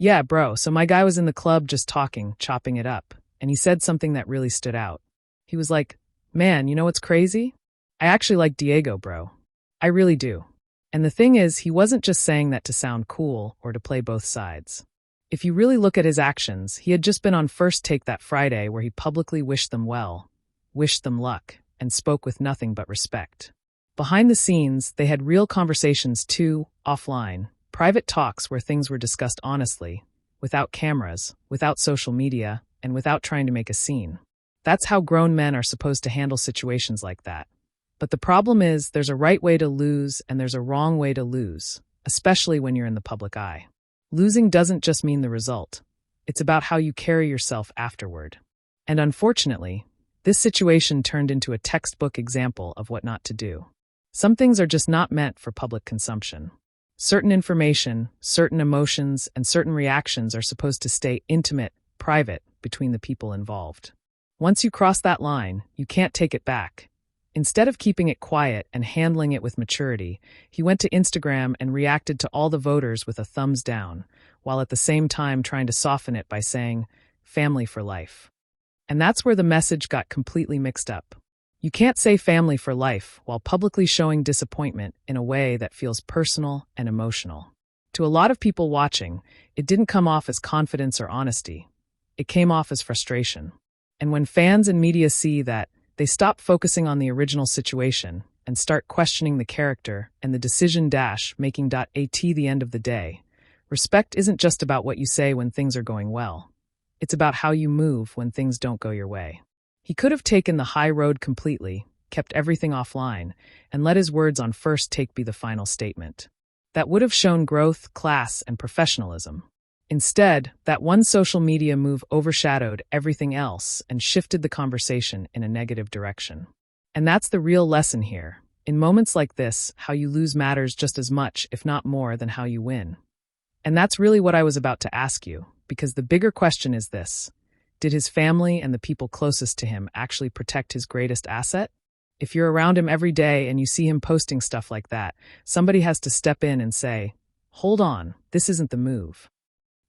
Yeah, bro, so my guy was in the club just talking, chopping it up, and he said something that really stood out. He was like, "Man, you know what's crazy? I actually like Diego, bro. I really do." And the thing is, he wasn't just saying that to sound cool or to play both sides. If you really look at his actions, he had just been on First Take that Friday where he publicly wished them well, wished them luck, and spoke with nothing but respect. Behind the scenes, they had real conversations too, offline, private talks where things were discussed honestly, without cameras, without social media, and without trying to make a scene. That's how grown men are supposed to handle situations like that. But the problem is, there's a right way to lose and there's a wrong way to lose, especially when you're in the public eye. Losing doesn't just mean the result. It's about how you carry yourself afterward. And unfortunately, this situation turned into a textbook example of what not to do. Some things are just not meant for public consumption. Certain information, certain emotions, and certain reactions are supposed to stay intimate, private, between the people involved. Once you cross that line, you can't take it back. Instead of keeping it quiet and handling it with maturity, he went to Instagram and reacted to all the voters with a thumbs down, while at the same time trying to soften it by saying, "Family for life." And that's where the message got completely mixed up. You can't say family for life while publicly showing disappointment in a way that feels personal and emotional. To a lot of people watching, it didn't come off as confidence or honesty. It came off as frustration. And when fans and media see that, they stop focusing on the original situation and start questioning the character and the decision-making. At the end of the day, respect isn't just about what you say when things are going well. It's about how you move when things don't go your way. He could have taken the high road completely, kept everything offline, and let his words on First Take be the final statement. That would have shown growth, class, and professionalism. Instead, that one social media move overshadowed everything else and shifted the conversation in a negative direction. And that's the real lesson here. In moments like this, how you lose matters just as much, if not more, than how you win. And that's really what I was about to ask you, because the bigger question is this: did his family and the people closest to him actually protect his greatest asset? If you're around him every day and you see him posting stuff like that, somebody has to step in and say, "Hold on, this isn't the move."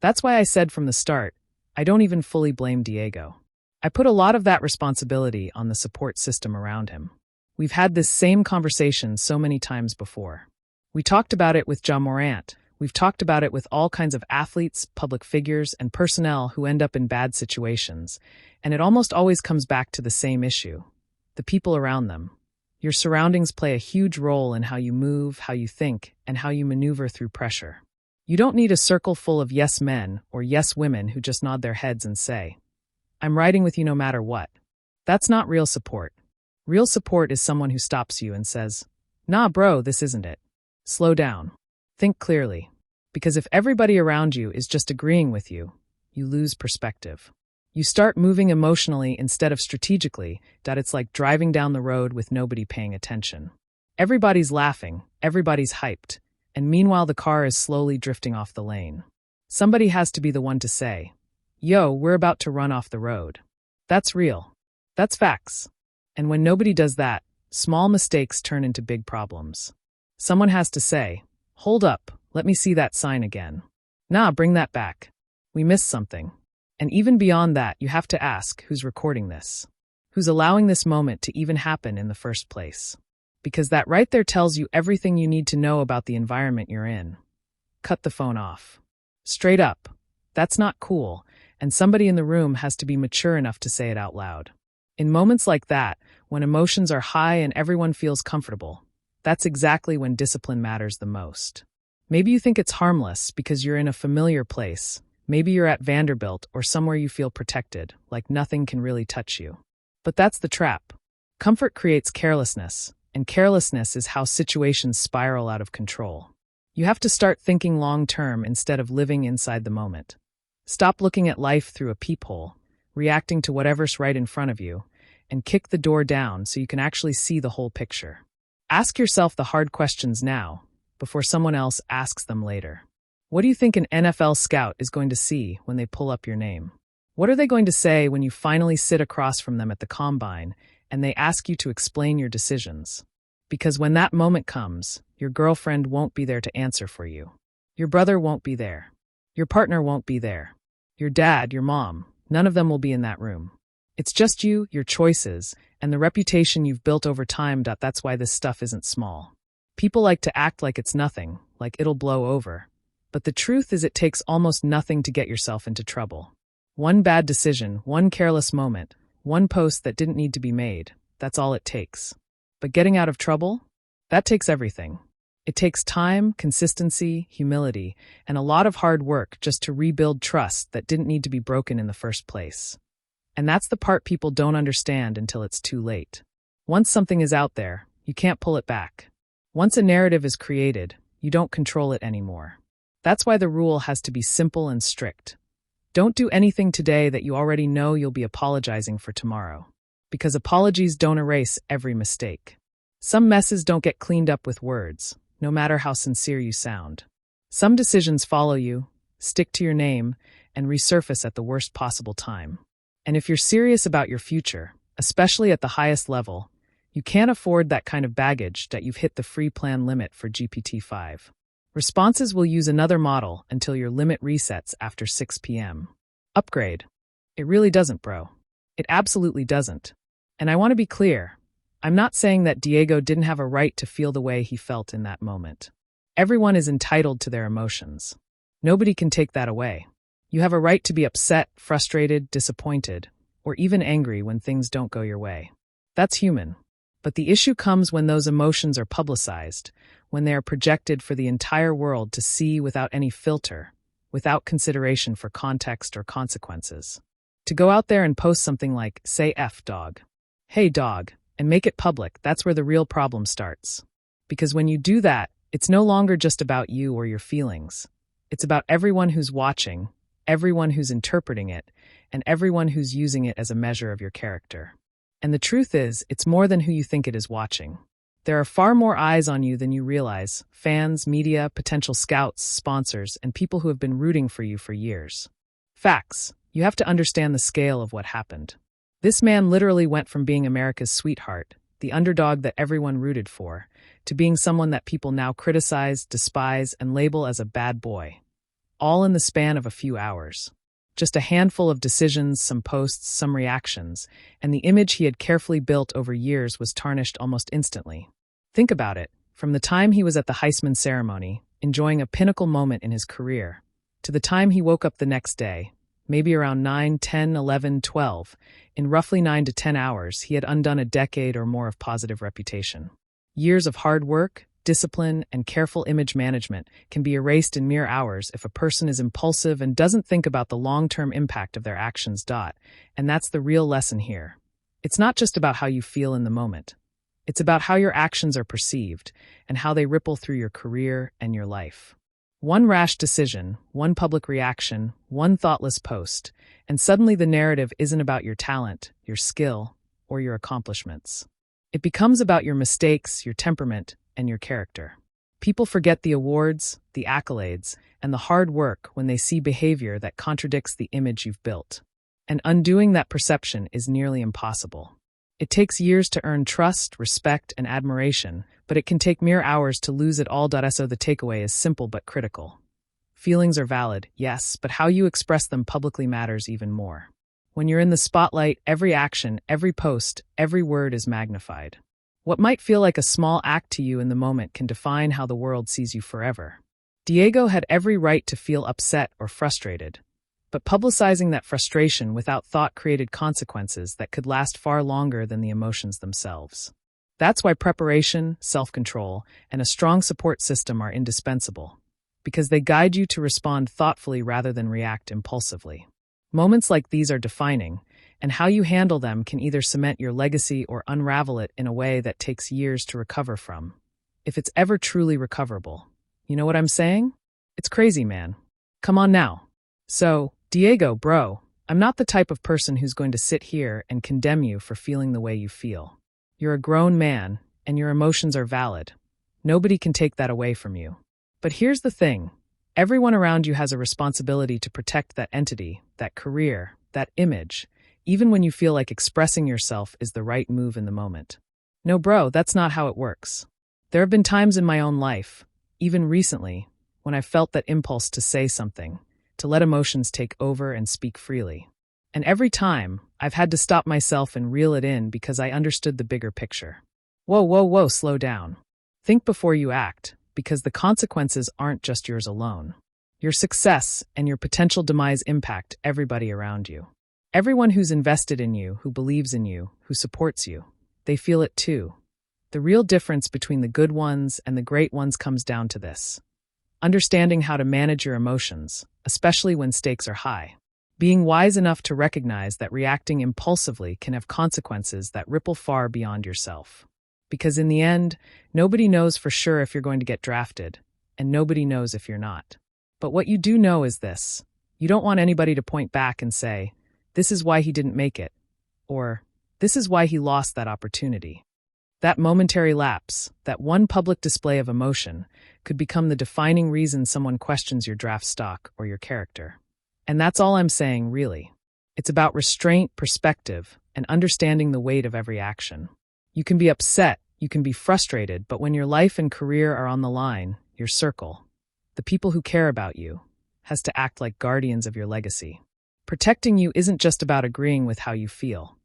That's why I said from the start, I don't even fully blame Diego. I put a lot of that responsibility on the support system around him. We've had this same conversation so many times before. We talked about it with Ja Morant. We've talked about it with all kinds of athletes, public figures, and personnel who end up in bad situations. And it almost always comes back to the same issue: the people around them. Your surroundings play a huge role in how you move, how you think, and how you maneuver through pressure. You don't need a circle full of yes men or yes women who just nod their heads and say, "I'm riding with you no matter what." That's not real support. Real support is someone who stops you and says, "Nah, bro, this isn't it. Slow down. Think clearly." Because if everybody around you is just agreeing with you, you lose perspective. You start moving emotionally instead of strategically. It's like driving down the road with nobody paying attention. Everybody's laughing, everybody's hyped, and meanwhile the car is slowly drifting off the lane. Somebody has to be the one to say, "Yo, we're about to run off the road." That's real. That's facts. And when nobody does that, small mistakes turn into big problems. Someone has to say, "Hold up, let me see that sign again. Nah, bring that back. We missed something." And even beyond that, you have to ask, who's recording this? Who's allowing this moment to even happen in the first place? Because that right there tells you everything you need to know about the environment you're in. Cut the phone off. Straight up. That's not cool, and somebody in the room has to be mature enough to say it out loud. In moments like that, when emotions are high and everyone feels comfortable, that's exactly when discipline matters the most. Maybe you think it's harmless because you're in a familiar place. Maybe you're at Vanderbilt or somewhere you feel protected, like nothing can really touch you. But that's the trap. Comfort creates carelessness, and carelessness is how situations spiral out of control. You have to start thinking long-term instead of living inside the moment. Stop looking at life through a peephole, reacting to whatever's right in front of you, and kick the door down so you can actually see the whole picture. Ask yourself the hard questions now, before someone else asks them later. What do you think an NFL scout is going to see when they pull up your name? What are they going to say when you finally sit across from them at the combine and they ask you to explain your decisions? Because when that moment comes, your girlfriend won't be there to answer for you. Your brother won't be there. Your partner won't be there. Your dad, your mom, none of them will be in that room. It's just you, your choices, and the reputation you've built over time. That's why this stuff isn't small. People like to act like it's nothing, like it'll blow over. But the truth is it takes almost nothing to get yourself into trouble. One bad decision, one careless moment, one post that didn't need to be made, that's all it takes. But getting out of trouble? That takes everything. It takes time, consistency, humility, and a lot of hard work just to rebuild trust that didn't need to be broken in the first place. And that's the part people don't understand until it's too late. Once something is out there, you can't pull it back. Once a narrative is created, you don't control it anymore. That's why the rule has to be simple and strict. Don't do anything today that you already know you'll be apologizing for tomorrow. Because apologies don't erase every mistake. Some messes don't get cleaned up with words, no matter how sincere you sound. Some decisions follow you, stick to your name, and resurface at the worst possible time. And if you're serious about your future, especially at the highest level, you can't afford that kind of baggage that you've hit the free plan limit for GPT-5. Responses will use another model until your limit resets after 6 p.m. Upgrade. It really doesn't, bro. It absolutely doesn't. And I want to be clear. I'm not saying that Diego didn't have a right to feel the way he felt in that moment. Everyone is entitled to their emotions. Nobody can take that away. You have a right to be upset, frustrated, disappointed, or even angry when things don't go your way. That's human. But the issue comes when those emotions are publicized, when they are projected for the entire world to see without any filter, without consideration for context or consequences. To go out there and post something like, say F dog, hey dog, and make it public, that's where the real problem starts. Because when you do that, it's no longer just about you or your feelings. It's about everyone who's watching, everyone who's interpreting it, and everyone who's using it as a measure of your character. And the truth is, it's more than who you think it is watching. There are far more eyes on you than you realize: fans, media, potential scouts, sponsors, and people who have been rooting for you for years. Facts. You have to understand the scale of what happened. This man literally went from being America's sweetheart, the underdog that everyone rooted for, to being someone that people now criticize, despise, and label as a bad boy. All in the span of a few hours. Just a handful of decisions, some posts, some reactions, and the image he had carefully built over years was tarnished almost instantly. Think about it. From the time he was at the Heisman ceremony, enjoying a pinnacle moment in his career, to the time he woke up the next day, maybe around 9, 10, 11, 12, in roughly 9 to 10 hours, he had undone a decade or more of positive reputation. Years of hard work, discipline, and careful image management can be erased in mere hours if a person is impulsive and doesn't think about the long-term impact of their actions. And that's the real lesson here. It's not just about how you feel in the moment. It's about how your actions are perceived and how they ripple through your career and your life. One rash decision, one public reaction, one thoughtless post, and suddenly the narrative isn't about your talent, your skill, or your accomplishments. It becomes about your mistakes, your temperament, and your character. People forget the awards, the accolades, and the hard work when they see behavior that contradicts the image you've built. And undoing that perception is nearly impossible. It takes years to earn trust, respect, and admiration, but it can take mere hours to lose it all. So the takeaway is simple but critical. Feelings are valid, yes, but how you express them publicly matters even more. When you're in the spotlight, every action, every post, every word is magnified. What might feel like a small act to you in the moment can define how the world sees you forever. Diego had every right to feel upset or frustrated, but publicizing that frustration without thought created consequences that could last far longer than the emotions themselves. That's why preparation, self-control, and a strong support system are indispensable, because they guide you to respond thoughtfully rather than react impulsively. Moments like these are defining, and how you handle them can either cement your legacy or unravel it in a way that takes years to recover from, if it's ever truly recoverable. You know what I'm saying? It's crazy, man. Come on now. So, Diego, bro, I'm not the type of person who's going to sit here and condemn you for feeling the way you feel. You're a grown man, and your emotions are valid. Nobody can take that away from you. But here's the thing. Everyone around you has a responsibility to protect that entity, that career, that image, even when you feel like expressing yourself is the right move in the moment. No, bro, that's not how it works. There have been times in my own life, even recently, when I felt that impulse to say something, to let emotions take over and speak freely. And every time, I've had to stop myself and reel it in because I understood the bigger picture. Whoa, whoa, whoa, slow down. Think before you act, because the consequences aren't just yours alone. Your success and your potential demise impact everybody around you. Everyone who's invested in you, who believes in you, who supports you, they feel it too. The real difference between the good ones and the great ones comes down to this: understanding how to manage your emotions, especially when stakes are high. Being wise enough to recognize that reacting impulsively can have consequences that ripple far beyond yourself. Because in the end, nobody knows for sure if you're going to get drafted, and nobody knows if you're not. But what you do know is this: you don't want anybody to point back and say, "This is why he didn't make it," or "This is why he lost that opportunity." That momentary lapse, that one public display of emotion, could become the defining reason someone questions your draft stock or your character. And that's all I'm saying, really. It's about restraint, perspective, and understanding the weight of every action. You can be upset, you can be frustrated, but when your life and career are on the line, your circle, the people who care about you, has to act like guardians of your legacy. Protecting you isn't just about agreeing with how you feel.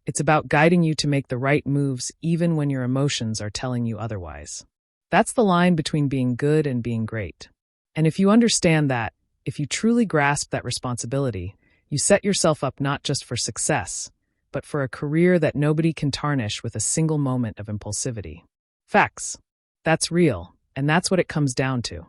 It's about guiding you to make the right moves even when your emotions are telling you otherwise. That's the line between being good and being great. And if you understand that, if you truly grasp that responsibility, you set yourself up not just for success, but for a career that nobody can tarnish with a single moment of impulsivity. Facts. That's real, and that's what it comes down to.